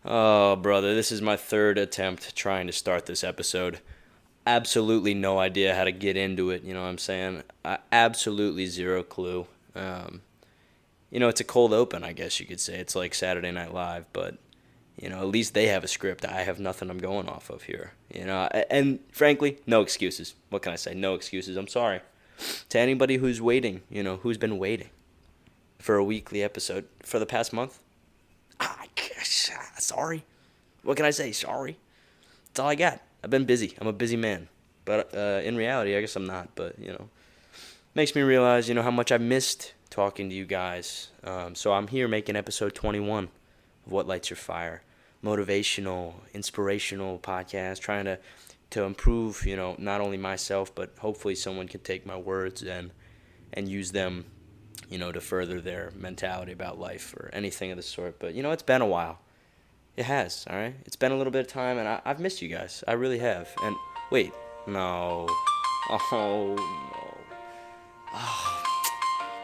Oh, brother, this is my third attempt trying to start this episode. Absolutely no idea how to get into it, you know what I'm saying? Absolutely zero clue. Um, it's a cold open, I guess you could say. It's like Saturday Night Live, but, at least they have a script. I have nothing I'm going off of here, and frankly, no excuses. What can I say? No excuses. I'm sorry. To anybody who's waiting, who's been waiting for a weekly episode for the past month, sorry. What can I say? Sorry. That's all I got. I've been busy. I'm a busy man. But in reality, I guess I'm not. But, makes me realize, how much I missed talking to you guys. So I'm here making episode 21 of What Lights Your Fire. Motivational, inspirational podcast, trying to improve, not only myself, but hopefully someone can take my words and use them, to further their mentality about life or anything of the sort. But, it's been a while. It has, all right? It's been a little bit of time, and I've missed you guys. I really have. And wait, no. Oh, no. Oh,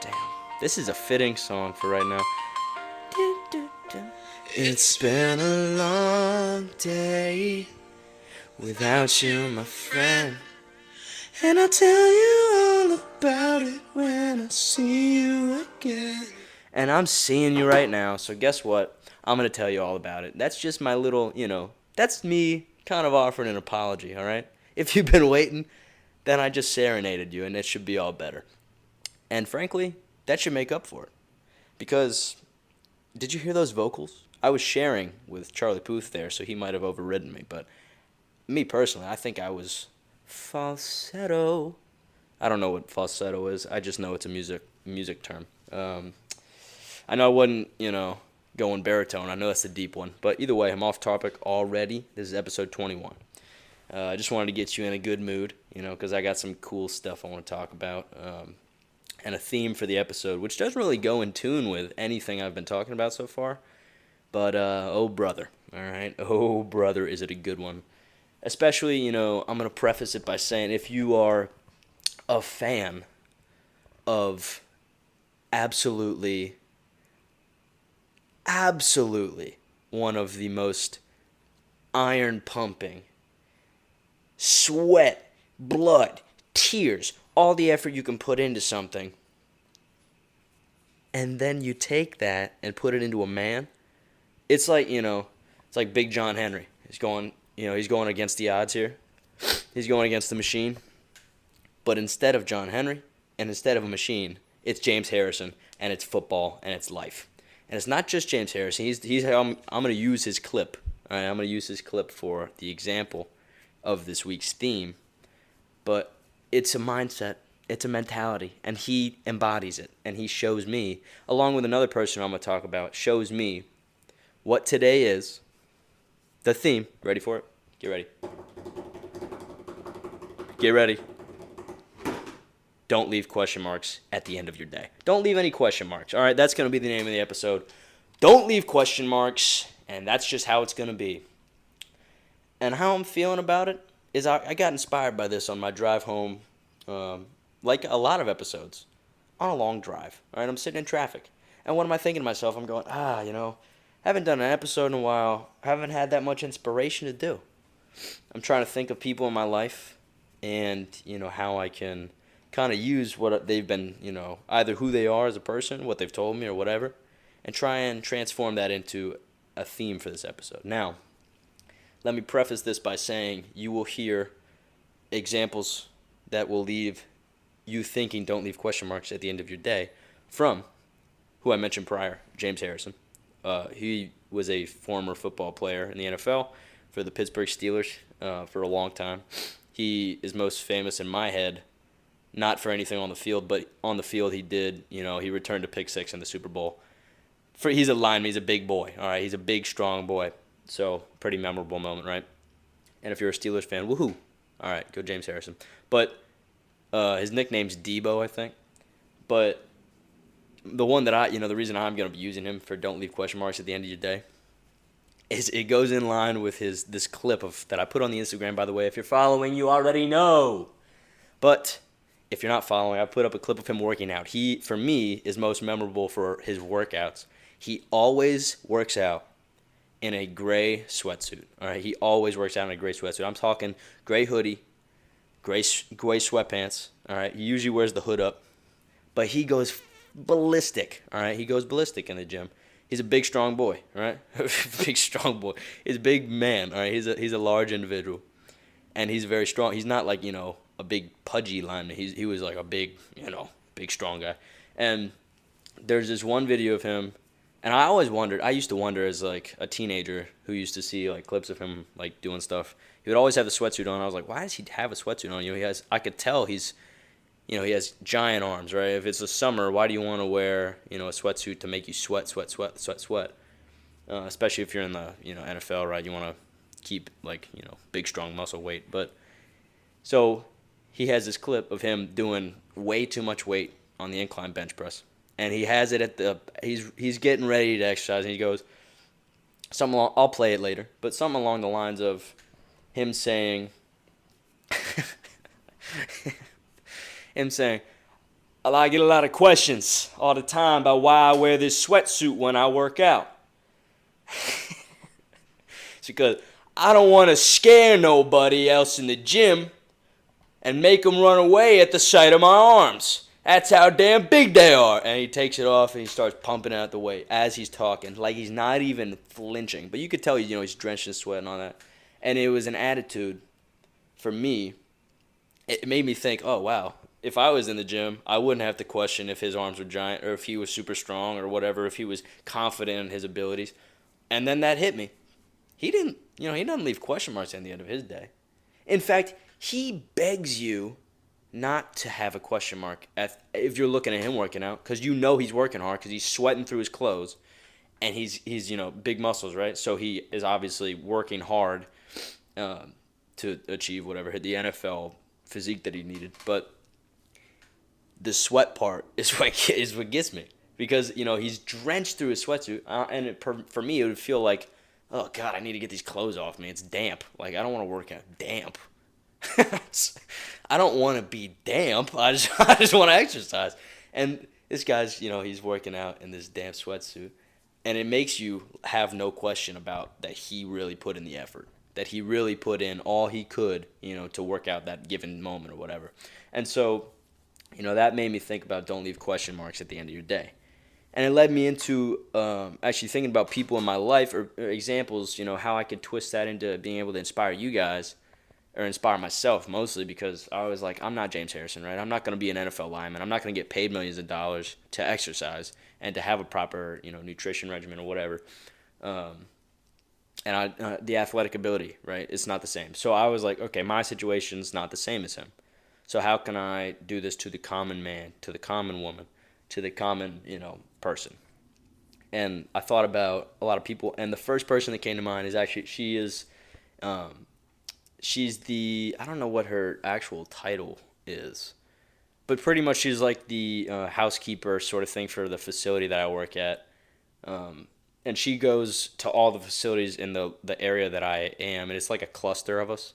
damn. This is a fitting song for right now. It's been a long day without you, my friend. And I'll tell you all about it when I see you again. And I'm seeing you right now, so guess what? I'm going to tell you all about it. That's just my little, that's me kind of offering an apology, all right? If you've been waiting, then I just serenaded you, and it should be all better. And frankly, that should make up for it. Because, did you hear those vocals? I was sharing with Charlie Puth there, so he might have overridden me. But me personally, I think I was falsetto. I don't know what falsetto is. I just know it's a music term. I know I wasn't, going baritone. I know that's a deep one. But either way, I'm off topic already. This is episode 21. I just wanted to get you in a good mood, because I got some cool stuff I want to talk about. And a theme for the episode, which doesn't really go in tune with anything I've been talking about so far. But, oh, brother. All right? Oh, brother, is it a good one. Especially, I'm going to preface it by saying if you are a fan of absolutely one of the most iron-pumping, sweat, blood, tears, all the effort you can put into something, and then you take that and put it into a man, it's like, it's like Big John Henry. He's going against the odds here. He's going against the machine. But instead of John Henry and instead of a machine, it's James Harrison, and it's football, and it's life. And it's not just James Harrison. I'm going to use his clip. All right, I'm going to use his clip for the example of this week's theme. But it's a mindset. It's a mentality. And he embodies it. And he shows me, along with another person I'm going to talk about, shows me what today is. The theme. Ready for it? Get ready. Get ready. Don't leave question marks at the end of your day. Don't leave any question marks. All right, that's going to be the name of the episode. Don't leave question marks, and that's just how it's going to be. And how I'm feeling about it is I got inspired by this on my drive home, like a lot of episodes, on a long drive. All right, I'm sitting in traffic. And what am I thinking to myself? I'm going, haven't done an episode in a while. Haven't had that much inspiration to do. I'm trying to think of people in my life and, how I can kind of use what they've been, either who they are as a person, what they've told me or whatever, and try and transform that into a theme for this episode. Now, let me preface this by saying you will hear examples that will leave you thinking don't leave question marks at the end of your day from who I mentioned prior, James Harrison. He was a former football player in the NFL for the Pittsburgh Steelers for a long time. He is most famous in my head, not for anything on the field, but on the field he did, he returned a pick six in the Super Bowl. He's a lineman, he's a big boy, all right? He's a big, strong boy. So, pretty memorable moment, right? And if you're a Steelers fan, woohoo. All right, go James Harrison. But his nickname's Debo, I think. But the one that the reason I'm going to be using him for don't leave question marks at the end of your day is it goes in line with this clip that I put on the Instagram, by the way. If you're following, you already know. But if you're not following, I put up a clip of him working out. He, for me, is most memorable for his workouts. He always works out in a gray sweatsuit. All right, he always works out in a gray sweatsuit. I'm talking gray hoodie, gray sweatpants. All right, he usually wears the hood up, but he goes ballistic. All right, he goes ballistic in the gym. He's a big, strong boy. All right, big, strong boy. He's a big man. All right, he's a large individual, and he's very strong. He's not like a big pudgy lineman. He was like a big big strong guy. And there's this one video of him, and I always wondered. I used to wonder as like a teenager who used to see like clips of him like doing stuff. He would always have the sweatsuit on. I was like, why does he have a sweatsuit on? I could tell he has giant arms, right? If it's the summer, why do you want to wear a sweatsuit to make you sweat? Especially if you're in the NFL, right? You want to keep like big strong muscle weight. But so he has this clip of him doing way too much weight on the incline bench press, and he has it he's getting ready to exercise, and he goes I'll play it later, but something along the lines of him saying I get a lot of questions all the time about why I wear this sweatsuit when I work out. It's because I don't want to scare nobody else in the gym and make them run away at the sight of my arms. That's how damn big they are. And he takes it off and he starts pumping out the weight as he's talking, like he's not even flinching. But you could tell he's drenched in sweat and all that. And it was an attitude for me. It made me think, oh wow, if I was in the gym, I wouldn't have to question if his arms were giant or if he was super strong or whatever, if he was confident in his abilities. And then that hit me. He doesn't leave question marks at the end of his day. In fact, he begs you not to have a question mark if you're looking at him working out, because he's working hard because he's sweating through his clothes, and he's big muscles, right? So he is obviously working hard to achieve whatever the NFL physique that he needed. But the sweat part is what gets me, because he's drenched through his sweatsuit, and for me it would feel like, oh God, I need to get these clothes off me. It's damp. Like I don't want to work out damp. I don't want to be damp. I just want to exercise. And this guy's he's working out in this damp sweatsuit, and it makes you have no question about that he really put in the effort, that he really put in all he could to work out that given moment or whatever. And so that made me think about don't leave question marks at the end of your day. And it led me into actually thinking about people in my life or examples, how I could twist that into being able to inspire you guys, or inspire myself mostly, because I was like, I'm not James Harrison, right? I'm not going to be an NFL lineman. I'm not going to get paid millions of dollars to exercise and to have a proper, nutrition regimen or whatever. And the athletic ability, right? It's not the same. So I was like, okay, my situation's not the same as him. So how can I do this to the common man, to the common woman, to the common, person? And I thought about a lot of people, and the first person that came to mind is actually, she's I don't know what her actual title is, but pretty much she's like the housekeeper sort of thing for the facility that I work at. And she goes to all the facilities in the area that I am, and it's like a cluster of us.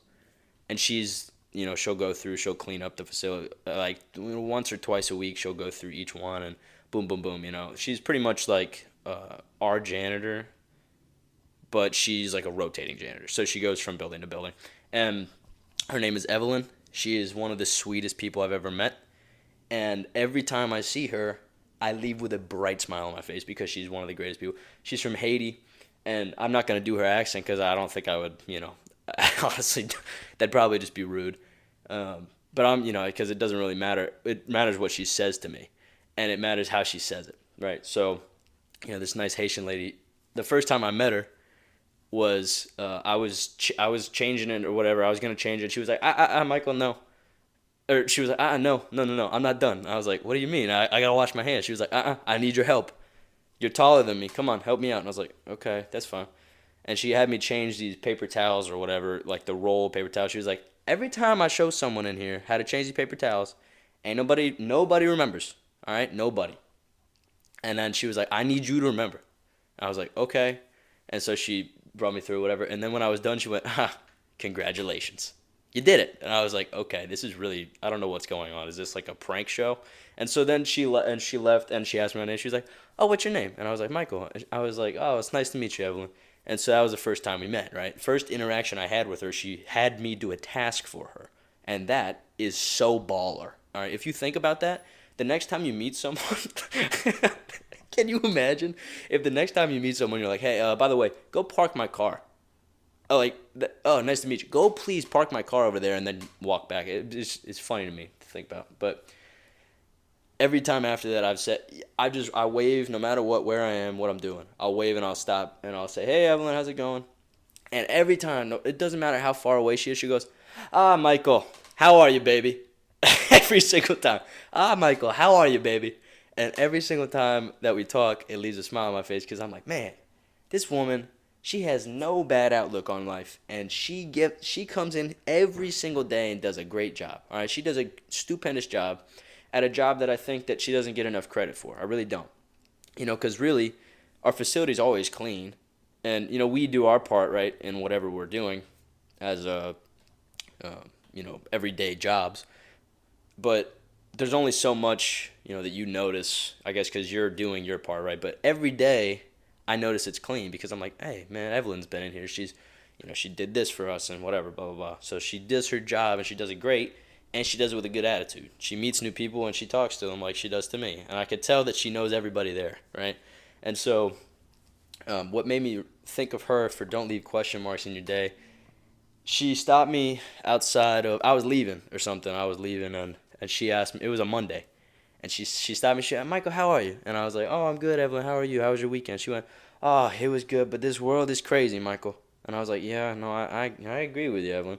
And she's, she'll clean up the facility, like once or twice a week, she'll go through each one and boom, boom, boom, She's pretty much like our janitor, but she's like a rotating janitor. So she goes from building to building. And her name is Evelyn. She is one of the sweetest people I've ever met. And every time I see her, I leave with a bright smile on my face because she's one of the greatest people. She's from Haiti, and I'm not going to do her accent because I don't think I would, honestly, that'd probably just be rude. But I'm, because it doesn't really matter. It matters what she says to me, and it matters how she says it, right? So, this nice Haitian lady, the first time I met her was I was changing it or whatever. I was going to change it. She was like, Michael, no. Or she was like, no, I'm not done. I was like, what do you mean? I got to wash my hands. She was like, I need your help. You're taller than me. Come on, help me out. And I was like, okay, that's fine. And she had me change these paper towels or whatever, like the roll of paper towels. She was like, every time I show someone in here how to change these paper towels, ain't nobody remembers. All right, nobody. And then she was like, I need you to remember. I was like, okay. And so she brought me through whatever. And then when I was done, she went, congratulations. You did it. And I was like, okay, this is really, I don't know what's going on. Is this like a prank show? And so then she left and she asked me my name. She was like, oh, what's your name? And I was like, Michael. I was like, oh, it's nice to meet you, Evelyn. And so that was the first time we met, right? First interaction I had with her, she had me do a task for her. And that is so baller. All right, if you think about that, the next time you meet someone, can you imagine if the next time you meet someone, you're like, hey, by the way, go park my car. Oh, like, oh, nice to meet you. Go please park my car over there and then walk back. It's funny to me to think about. But every time after that, I wave no matter what, where I am, what I'm doing. I'll wave and I'll stop and I'll say, hey, Evelyn, how's it going? And every time, it doesn't matter how far away she is, she goes, Michael, how are you, baby? Every single time. Michael, how are you, baby? And every single time that we talk, it leaves a smile on my face because I'm like, man, this woman, she has no bad outlook on life, and she comes in every single day and does a great job. All right, she does a stupendous job at a job that I think that she doesn't get enough credit for. I really don't. Because really, our facility's always clean, and we do our part, right, in whatever we're doing as everyday jobs. But there's only so much, that you notice, I guess, because you're doing your part, right? But every day, I notice it's clean because I'm like, hey, man, Evelyn's been in here. She's, she did this for us and whatever, blah, blah, blah. So she does her job and she does it great, and she does it with a good attitude. She meets new people and she talks to them like she does to me. And I could tell that she knows everybody there, right? And so what made me think of her for don't leave question marks in your day, she stopped me outside of, I was leaving or something. I was leaving and she asked me, it was a Monday. And she stopped me. She said, Michael, how are you? And I was like, oh, I'm good, Evelyn. How are you? How was your weekend? She went, oh, it was good, but this world is crazy, Michael. And I was like, yeah, no, I agree with you, Evelyn.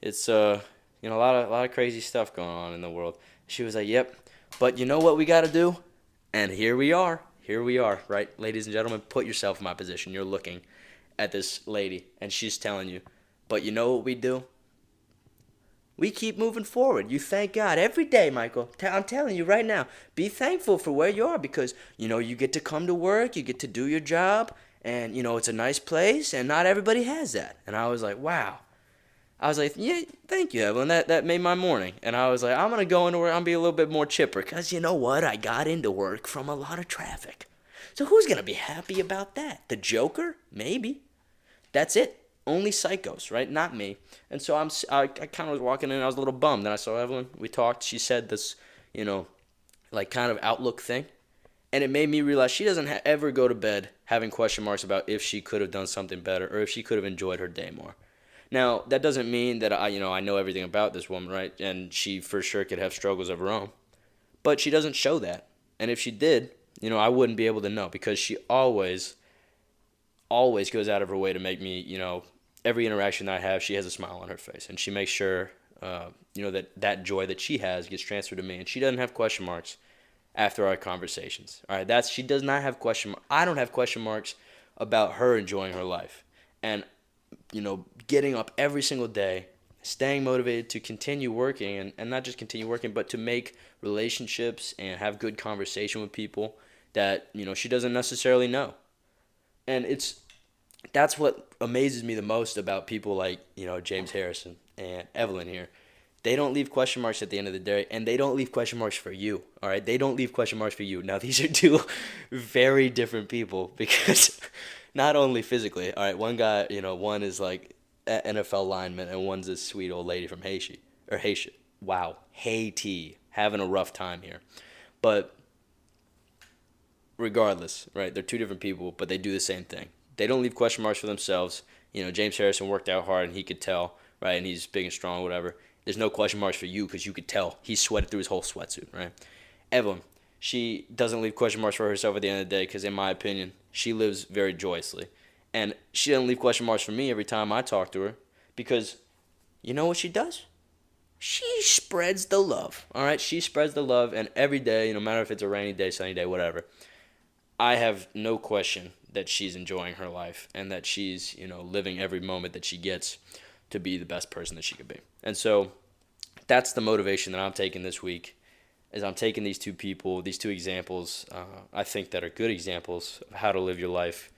It's a lot of crazy stuff going on in the world. She was like, yep, but you know what we got to do? And here we are, right, ladies and gentlemen. Put yourself in my position. You're looking at this lady, and she's telling you, but you know what we do? We keep moving forward. You thank God every day, Michael. I'm telling you right now, be thankful for where you are because, you get to come to work, you get to do your job, and, it's a nice place, and not everybody has that. And I was like, wow. I was like, yeah, thank you, Evelyn. That made my morning. And I was like, I'm going to go into work. I'm going to be a little bit more chipper because you know what? I got into work from a lot of traffic. So who's going to be happy about that? The Joker? Maybe. That's it. Only psychos, right? Not me. And so I kind of was walking in. I was a little bummed. Then I saw Evelyn. We talked. She said this, kind of outlook thing. And it made me realize she doesn't ever go to bed having question marks about if she could have done something better or if she could have enjoyed her day more. Now, that doesn't mean that I know everything about this woman, right? And she for sure could have struggles of her own. But she doesn't show that. And if she did, I wouldn't be able to know because she always goes out of her way to make me, every interaction that I have, she has a smile on her face. And she makes sure, that joy that she has gets transferred to me. And she doesn't have question marks after our conversations. All right, she does not have question marks. I don't have question marks about her enjoying her life. And, getting up every single day, staying motivated to continue working, and not just continue working, but to make relationships and have good conversation with people that, she doesn't necessarily know. And that's what amazes me the most about people like, James Harrison and Evelyn here. They don't leave question marks at the end of the day, and they don't leave question marks for you, all right? They don't leave question marks for you. Now, these are two very different people because not only physically, all right, one guy, one is like an NFL lineman, and one's this sweet old lady from Haiti. Wow, Haiti, having a rough time here. But regardless, right, they're two different people, but they do the same thing. They don't leave question marks for themselves. James Harrison worked out hard, and he could tell, right, and he's big and strong, whatever. There's no question marks for you because you could tell. He sweated through his whole sweatsuit, right? Evelyn, she doesn't leave question marks for herself at the end of the day because, in my opinion, she lives very joyously. And she doesn't leave question marks for me every time I talk to her because you know what she does? She spreads the love, all right? She spreads the love, and every day, no matter if it's a rainy day, sunny day, whatever, I have no question that she's enjoying her life and that she's, living every moment that she gets to be the best person that she could be. And so that's the motivation that I'm taking this week is I'm taking these two people, these two examples, I think that are good examples of how to live your life,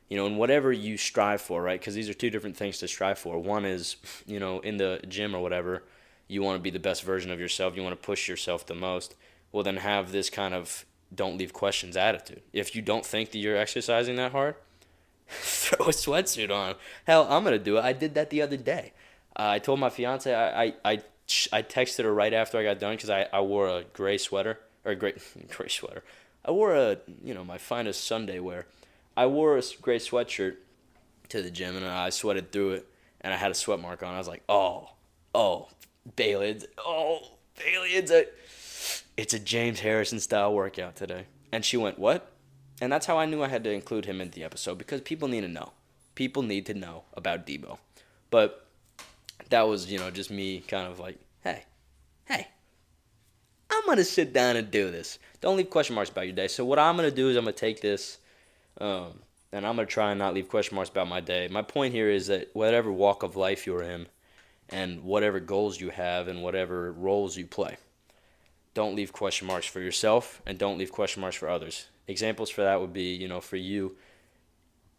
and whatever you strive for, right? Because these are two different things to strive for. One is, in the gym or whatever, you want to be the best version of yourself. You want to push yourself the most. Well, then have this kind of don't leave questions attitude. If you don't think that you're exercising that hard, throw a sweatsuit on. Hell, I'm gonna do it. I did that the other day. I told my fiance I texted her right after I got done because I wore a gray sweater or a gray gray sweater. I wore my finest Sunday wear. I wore a gray sweatshirt to the gym and I sweated through it and I had a sweat mark on. I was like, oh, Bailey, it's a James Harrison style workout today. And she went, what? And that's how I knew I had to include him in the episode because people need to know. People need to know about Debo. But that was, just me kind of like, hey, I'm going to sit down and do this. Don't leave question marks about your day. So what I'm going to do is I'm going to take this and I'm going to try and not leave question marks about my day. My point here is that whatever walk of life you're in and whatever goals you have and whatever roles you play, don't leave question marks for yourself and don't leave question marks for others. Examples for that would be, for you,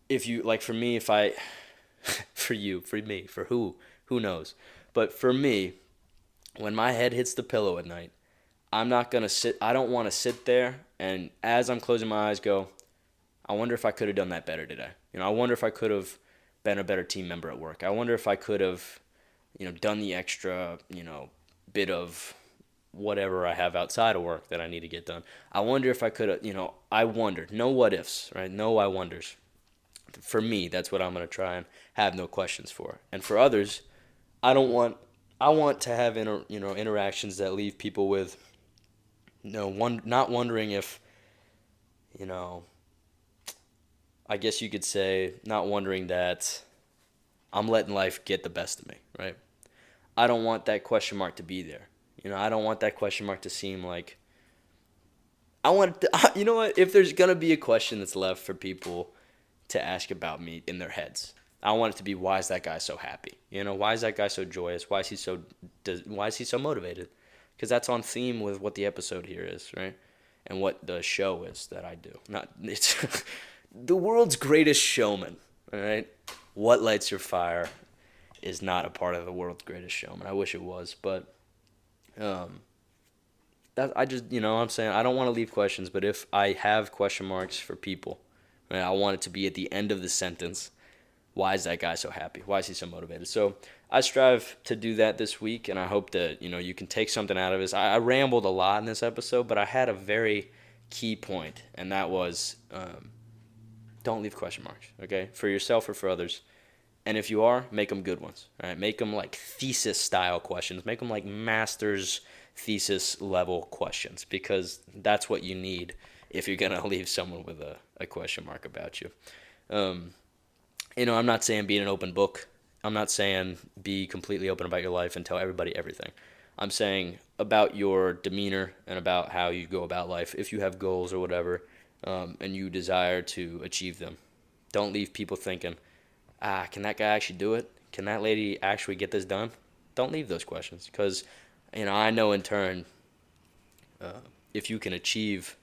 if you, like for me, if I, for you, for me, for who knows. But for me, when my head hits the pillow at night, I'm not going to I don't want to sit there and as I'm closing my eyes go, I wonder if I could have done that better today. I wonder if I could have been a better team member at work. I wonder if I could have, done the extra, bit of whatever I have outside of work that I need to get done. I wonder if I could have, I wondered. No what ifs, right? No I wonders. For me, that's what I'm going to try and have no questions for. And for others, I want to have interactions that leave people with not wondering if, I guess you could say not wondering that I'm letting life get the best of me, right? I don't want that question mark to be there. I don't want that question mark to seem like I want to, you know what? If there's going to be a question that's left for people to ask about me in their heads, I want it to be, why is that guy so happy? Why is that guy so joyous? Why is he so motivated? Because that's on theme with what the episode here is, right? And what the show is that I do. It's the world's greatest showman, all right? What lights your fire is not a part of the world's greatest showman. I wish it was, but that I just, I'm saying I don't want to leave questions, but if I have question marks for people, right, I want it to be at the end of the sentence. Why is that guy so happy? Why is he so motivated? So I strive to do that this week, and I hope that, you can take something out of this. I rambled a lot in this episode, but I had a very key point, and that was don't leave question marks, okay, for yourself or for others. And if you are, make them good ones, right? Make them like thesis-style questions. Make them like master's thesis level questions, because that's what you need if you're going to leave someone with a question mark about you. I'm not saying be an open book. I'm not saying be completely open about your life and tell everybody everything. I'm saying about your demeanor and about how you go about life. If you have goals or whatever, and you desire to achieve them, don't leave people thinking, can that guy actually do it? Can that lady actually get this done? Don't leave those questions, because, I know in turn, if you can achieve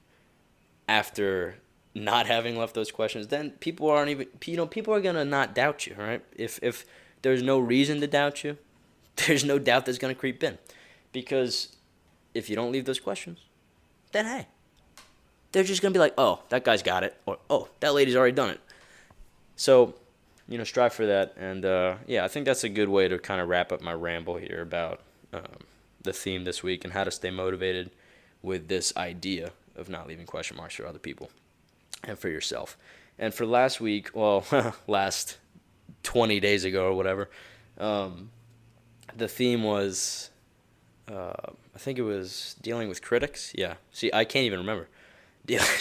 after not having left those questions, then people aren't even, people are going to not doubt you, right? If there's no reason to doubt you, there's no doubt that's going to creep in. Because if you don't leave those questions, then hey, they're just going to be like, oh, that guy's got it, or oh, that lady's already done it. So, strive for that. And I think that's a good way to kind of wrap up my ramble here about the theme this week and how to stay motivated with this idea of not leaving question marks for other people and for yourself. And for last week, last 20 days ago or whatever, the theme was, I think it was dealing with critics. Yeah. See, I can't even remember.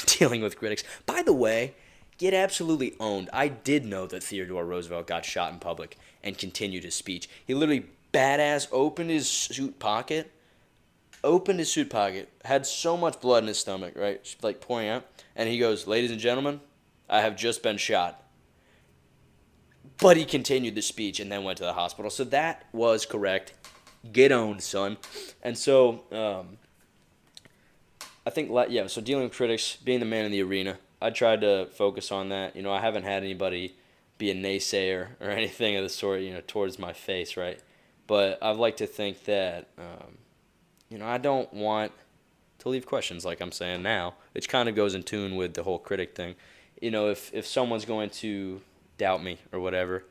Dealing with critics. By the way, get absolutely owned. I did know that Theodore Roosevelt got shot in public and continued his speech. He literally badass opened his suit pocket, had so much blood in his stomach, right, like pouring out, and he goes, "Ladies and gentlemen, I have just been shot." But he continued the speech and then went to the hospital. So that was correct. Get owned, son. And so I think, so dealing with critics, being the man in the arena, I tried to focus on that. I haven't had anybody be a naysayer or anything of the sort, towards my face, right? But I'd like to think that, I don't want to leave questions like I'm saying now, which kind of goes in tune with the whole critic thing. If someone's going to, doubt me or whatever,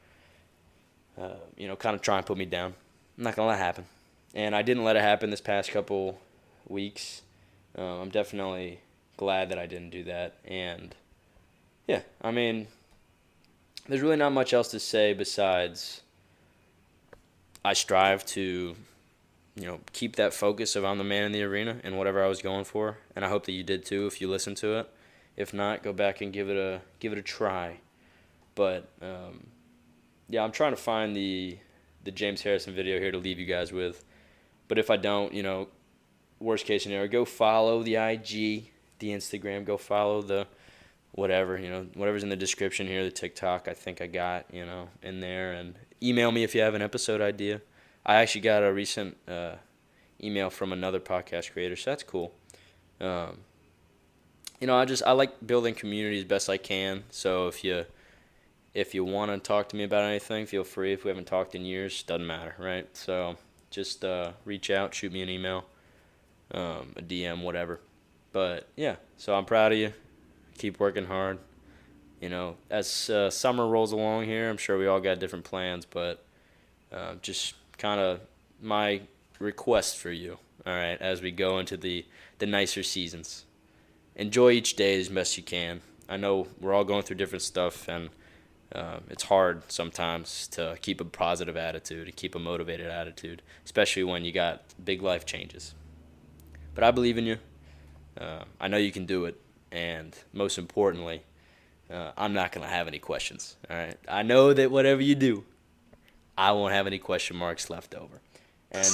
kind of try and put me down. I'm not going to let it happen. And I didn't let it happen this past couple weeks. I'm definitely glad that I didn't do that. And, yeah, I mean, there's really not much else to say besides I strive to, keep that focus of I'm the man in the arena and whatever I was going for. And I hope that you did too if you listened to it. If not, go back and give it a try. But, I'm trying to find the James Harrison video here to leave you guys with. But if I don't, worst case scenario, go follow the IG, the Instagram, go follow the whatever, whatever's in the description here, the TikTok I think I got, in there. And email me if you have an episode idea. I actually got a recent email from another podcast creator, so that's cool. I like building communities best I can. So if you want to talk to me about anything, feel free. If we haven't talked in years, doesn't matter, right? So just reach out, shoot me an email, a DM, whatever. But, yeah, so I'm proud of you. Keep working hard. As summer rolls along here, I'm sure we all got different plans, but just kind of my request for you, all right, as we go into the nicer seasons. Enjoy each day as best you can. I know we're all going through different stuff, and it's hard sometimes to keep a positive attitude and keep a motivated attitude, especially when you got big life changes. But I believe in you. I know you can do it, and most importantly, I'm not going to have any questions, all right? I know that whatever you do, I won't have any question marks left over. And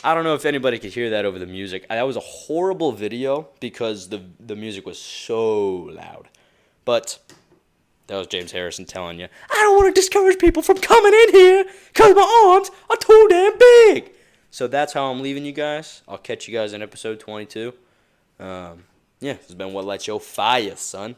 I don't know if anybody could hear that over the music. That was a horrible video because the music was so loud. But that was James Harrison telling you, I don't want to discourage people from coming in here because my arms are too damn big. So that's how I'm leaving you guys. I'll catch you guys in episode 22. This has been What Lights Your Fire, son.